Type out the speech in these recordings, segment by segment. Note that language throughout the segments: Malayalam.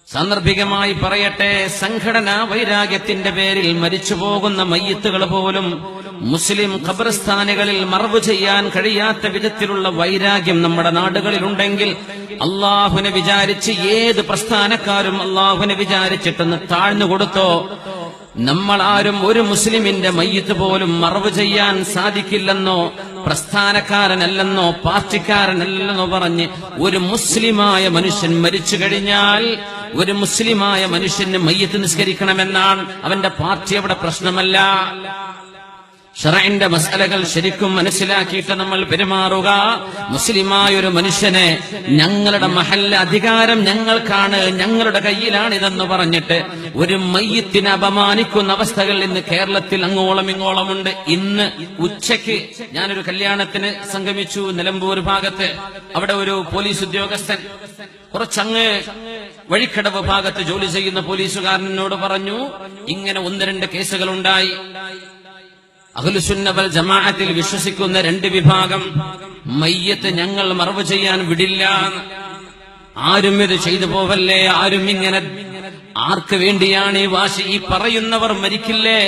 സാന്ദർഭികമായി പറയട്ടെ, സംഘടനാ വൈരാഗ്യത്തിന്റെ പേരിൽ മരിച്ചുപോകുന്ന മയ്യിത്തുകൾ പോലും മുസ്ലിം ഖബർസ്ഥാനുകളിൽ മറവ് ചെയ്യാൻ കഴിയാത്ത വിധത്തിലുള്ള വൈരാഗ്യം നമ്മുടെ നാടുകളിലുണ്ടെങ്കിൽ അള്ളാഹുവിനെ വിചാരിച്ച് ഏത് പ്രസ്ഥാനക്കാരും അള്ളാഹുവിനെ വിചാരിച്ചിട്ടൊന്ന് താഴ്ന്നു കൊടുത്തോ, നമ്മളാരും ഒരു മുസ്ലിമിന്റെ മയ്യിത്ത് പോലും മറവ് ചെയ്യാൻ സാധിക്കില്ലെന്നോ, പ്രസ്ഥാനക്കാരനല്ലെന്നോ പാർട്ടിക്കാരനല്ലെന്നോ പറഞ്ഞ് ഒരു മുസ്ലിമായ മനുഷ്യൻ മരിച്ചു കഴിഞ്ഞാൽ ഒരു മുസ്ലിമായ മനുഷ്യന് മയ്യിത്ത് നിസ്കരിക്കണമെന്നാണ്. അവന്റെ പാർട്ടി അവിടെ പ്രശ്നമല്ല. ശറഇന്റെ മസലകൾ ശരിക്കും മനസ്സിലാക്കിയിട്ട് നമ്മൾ പെരുമാറുക. മുസ്ലിമായൊരു മനുഷ്യനെ ഞങ്ങളുടെ മഹല്ല അധികാരം ഞങ്ങൾക്കാണ്, ഞങ്ങളുടെ കയ്യിലാണിതെന്ന് പറഞ്ഞിട്ട് ഒരു മയ്യിത്തിനെ അപമാനിക്കുന്ന അവസ്ഥകൾ ഇന്ന് കേരളത്തിൽ അങ്ങോളം ഇങ്ങോളമുണ്ട്. ഇന്ന് ഉച്ചയ്ക്ക് ഞാനൊരു കല്യാണത്തിന് സംഗമിച്ചു നിലമ്പൂർ ഭാഗത്ത്. അവിടെ ഒരു പോലീസ് ഉദ്യോഗസ്ഥൻ കുറച്ചങ്ങ് വഴിക്കടവ് ഭാഗത്ത് ജോലി ചെയ്യുന്ന പോലീസുകാരനോട് പറഞ്ഞു, ഇങ്ങനെ 1-2 കേസുകളുണ്ടായി. അഹ്ലുസുന്ന വൽ ജമാഅത്തിൽ വിശ്വസിക്കുന്ന 2 വിഭാഗം മയ്യത്ത് ഞങ്ങൾ മറവ് ചെയ്യാൻ വിടില്ല, ആരും ഇത് ചെയ്തു പോവല്ലേ, ആരും ഇങ്ങനെ, ആർക്ക് വേണ്ടിയാണ് ഈ വാശി? ഈ പറയുന്നവർ മരിക്കില്ലേ?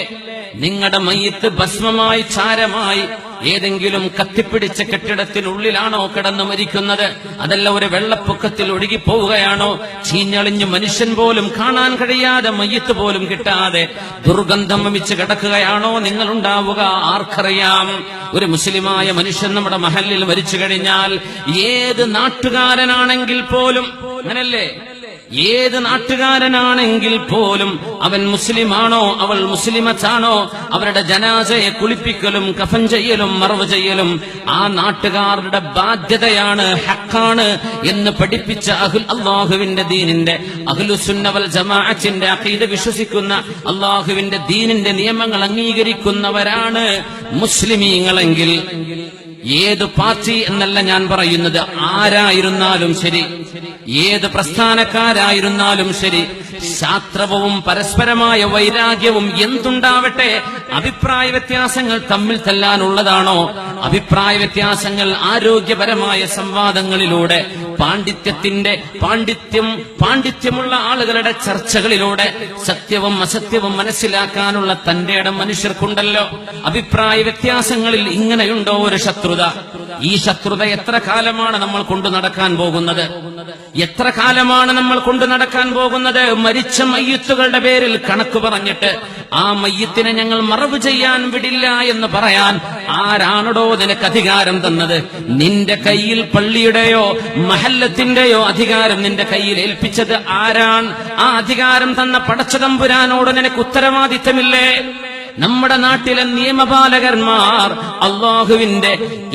നിങ്ങളുടെ മയ്യത്ത് ഭസ്മമായി ചാരമായി ഏതെങ്കിലും കത്തിപ്പിടിച്ച കെട്ടിടത്തിനുള്ളിലാണോ കിടന്ന് മരിക്കുന്നത്? അതല്ല ഒരു വെള്ളപ്പൊക്കത്തിൽ ഒഴുകിപ്പോവുകയാണോ? ചീഞ്ഞളിഞ്ഞ് മനുഷ്യൻ പോലും കാണാൻ കഴിയാതെ മയ്യത്ത് പോലും കിട്ടാതെ ദുർഗന്ധം വമിച്ച് കിടക്കുകയാണോ നിങ്ങളുണ്ടാവുക? ആർക്കറിയാം? ഒരു മുസ്ലിമായ മനുഷ്യൻ നമ്മുടെ മഹല്ലിൽ മരിച്ചു കഴിഞ്ഞാൽ ഏത് നാട്ടുകാരനാണെങ്കിൽ പോലും, അങ്ങനല്ലേ, ഏത് നാട്ടുകാരനാണെങ്കിൽ പോലും അവൻ മുസ്ലിമാണോ അവൾ മുസ്ലിമത്താണോ, അവരുടെ ജനാസയെ കുളിപ്പിക്കലും കഫൻ ചെയ്യലും മറവ് ചെയ്യലും ആ നാട്ടുകാരുടെ ബാധ്യതയാണ്, ഹക്കാണ് എന്ന് പഠിപ്പിച്ച അല്ലാഹുവിന്റെ ദീനിന്റെ അഹ്ലുസുന്ന വൽ ജമാഅത്തിന്റെ അഖീദ വിശ്വസിക്കുന്ന അല്ലാഹുവിന്റെ ദീനിന്റെ നിയമങ്ങൾ അംഗീകരിക്കുന്നവരാണ് മുസ്ലിമീങ്ങളെങ്കിൽ ഏത് പാർട്ടി എന്നല്ല ഞാൻ പറയുന്നത്, ആരായിരുന്നാലും ശരി, ഏത് പ്രസ്ഥാനക്കാരായിരുന്നാലും ശരി, ശാസ്ത്രവും പരസ്പരമായ വൈരാഗ്യവും എന്തുണ്ടാവട്ടെ, അഭിപ്രായ വ്യത്യാസങ്ങൾ തമ്മിൽ തല്ലാനുള്ളതാണോ? അഭിപ്രായ വ്യത്യാസങ്ങൾ ആരോഗ്യപരമായ സംവാദങ്ങളിലൂടെ, പാണ്ഡിത്യമുള്ള ആളുകളുടെ ചർച്ചകളിലൂടെ സത്യവും അസത്യവും മനസ്സിലാക്കാനുള്ള തന്റെ ഇടം മനുഷ്യർക്കുണ്ടല്ലോ. അഭിപ്രായ വ്യത്യാസങ്ങളിൽ ഇങ്ങനെയുണ്ടോ ഒരു ശത്രുത? ഈ ശത്രുത എത്ര കാലമാണ് നമ്മൾ കൊണ്ടു നടക്കാൻ പോകുന്നത്? എത്ര കാലമാണ് നമ്മൾ കൊണ്ടു നടക്കാൻ പോകുന്നത്? മരിച്ച മയ്യിത്തുകളുടെ പേരിൽ കണക്ക് പറഞ്ഞിട്ട് ആ മയ്യിത്തിനെ ഞങ്ങൾ മറവ് ചെയ്യാൻ വിടില്ല എന്ന് പറയാൻ ആരാണോ നിനക്ക് അധികാരം തന്നത്? നിന്റെ കയ്യിൽ പള്ളിയുടെയോ മഹല്ലത്തിന്റെയോ അധികാരം നിന്റെ കയ്യിൽ ഏൽപ്പിച്ചത് ആരാണ്? ആ അധികാരം തന്ന പടച്ചതമ്പുരാനോട് നിനക്ക് ഉത്തരവാദിത്തമില്ലേ? നമ്മുടെ നാട്ടിലെ നിയമപാലകന്മാർ അള്ളാഹുവിന്റെ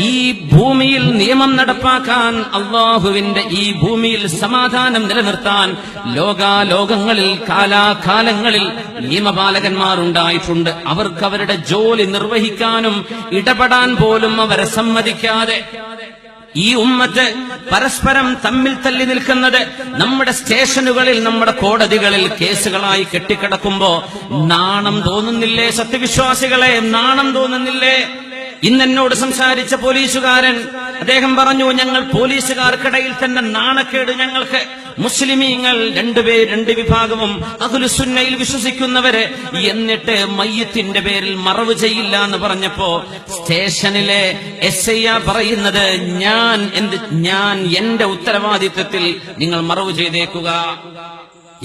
ഈ ഭൂമിയിൽ നിയമം നടപ്പാക്കാൻ, അള്ളാഹുവിന്റെ ഈ ഭൂമിയിൽ സമാധാനം നിലനിർത്താൻ ലോകാലോകങ്ങളിൽ കാലാകാലങ്ങളിൽ നിയമപാലകന്മാർ ഉണ്ടായിട്ടുണ്ട്. അവർക്ക് അവരുടെ ജോലി നിർവഹിക്കാനും ഇടപെടാൻ പോലും അവരെ സമ്മതിക്കാതെ ഈ ഉമ്മത്ത് പരസ്പരം തമ്മിൽ തല്ലി നിൽക്കുന്നത് നമ്മുടെ സ്റ്റേഷനുകളിൽ, നമ്മുടെ കോടതികളിൽ കേസുകളായി കെട്ടിക്കിടക്കുമ്പോ നാണം തോന്നുന്നില്ലേ? സത്യവിശ്വാസികളെ, നാണം തോന്നുന്നില്ലേ? ഇന്നെന്നോട് സംസാരിച്ച പോലീസുകാരൻ അദ്ദേഹം പറഞ്ഞു, ഞങ്ങൾ പോലീസുകാർക്കിടയിൽ തന്നെ നാണക്കേട് ഞങ്ങൾക്ക്. മുസ്ലിമീങ്ങൾ 2 വിഭാഗവും അഹ്ലുസുന്നയിൽ വിശ്വസിക്കുന്നവര്, എന്നിട്ട് മയ്യിത്തിന്റെ പേരിൽ മറവ് ചെയ്യില്ല എന്ന് പറഞ്ഞപ്പോ സ്റ്റേഷനിലെ SI പറയുന്നത്, ഞാൻ എന്റെ ഉത്തരവാദിത്വത്തിൽ നിങ്ങൾ മറവ് ചെയ്തേക്കുക.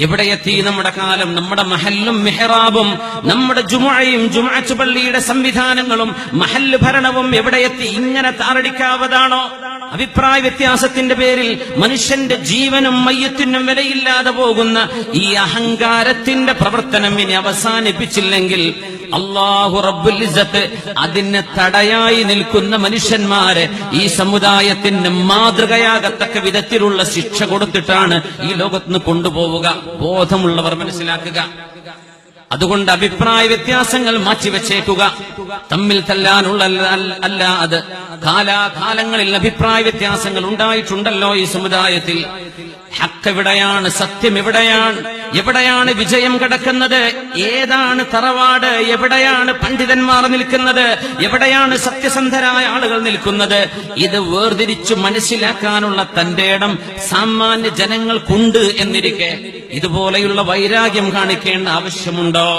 എവിടെയെത്തി നമ്മുടെ കാലം? നമ്മുടെ മഹല്ലും മെഹ്റാബും നമ്മുടെ ജുമുഅയും ജുമുഅത്ത് പള്ളിയുടെ സംവിധാനങ്ങളും മഹല്ല് ഭരണവും എവിടെയെത്തി? ഇങ്ങനെ താറടിക്കാവതാണോ? അഭിപ്രായ വ്യത്യാസത്തിന്റെ പേരിൽ മനുഷ്യന്റെ ജീവനും മയ്യത്തിനും വിലയില്ലാതെ പോകുന്ന ഈ അഹങ്കാരത്തിന്റെ പ്രവർത്തനം ഇനി അവസാനിപ്പിച്ചില്ലെങ്കിൽ അല്ലാഹു റബ്ബുൽ ഇസ്സത്ത് അതിന് തടയായി നിൽക്കുന്ന മനുഷ്യന്മാരെ ഈ സമുദായത്തിന് മാതൃകയാകത്തക്ക വിധത്തിലുള്ള ശിക്ഷ കൊടുത്തിട്ടാണ് ഈ ലോകത്ത് കൊണ്ടുപോവുക. ബോധമുള്ളവർ മനസ്സിലാക്കുക. അതുകൊണ്ട് അഭിപ്രായ വ്യത്യാസങ്ങൾ മാറ്റിവെച്ചേക്കുക. തമ്മിൽ തല്ലാനുള്ള അല്ല അത്. കാലാകാലങ്ങളിൽ അഭിപ്രായ വ്യത്യാസങ്ങൾ ഉണ്ടായിട്ടുണ്ടല്ലോ ഈ സമുദായത്തിൽ. ഹക്ക് എവിടെയാണ്? സത്യം എവിടെയാണ്? എവിടെയാണ് വിജയം കിടക്കുന്നത്? ഏതാണ് തറവാട്? എവിടെയാണ് പണ്ഡിതന്മാർ നിൽക്കുന്നത്? എവിടെയാണ് സത്യസന്ധരായ ആളുകൾ നിൽക്കുന്നത്? ഇത് വേർതിരിച്ചു മനസ്സിലാക്കാനുള്ള തന്റെ ഇടം സാമാന്യ ജനങ്ങൾക്കുണ്ട് എന്നിരിക്കെ ഇതുപോലെയുള്ള വൈരാഗ്യം കാണിക്കേണ്ട ആവശ്യമുണ്ടോ?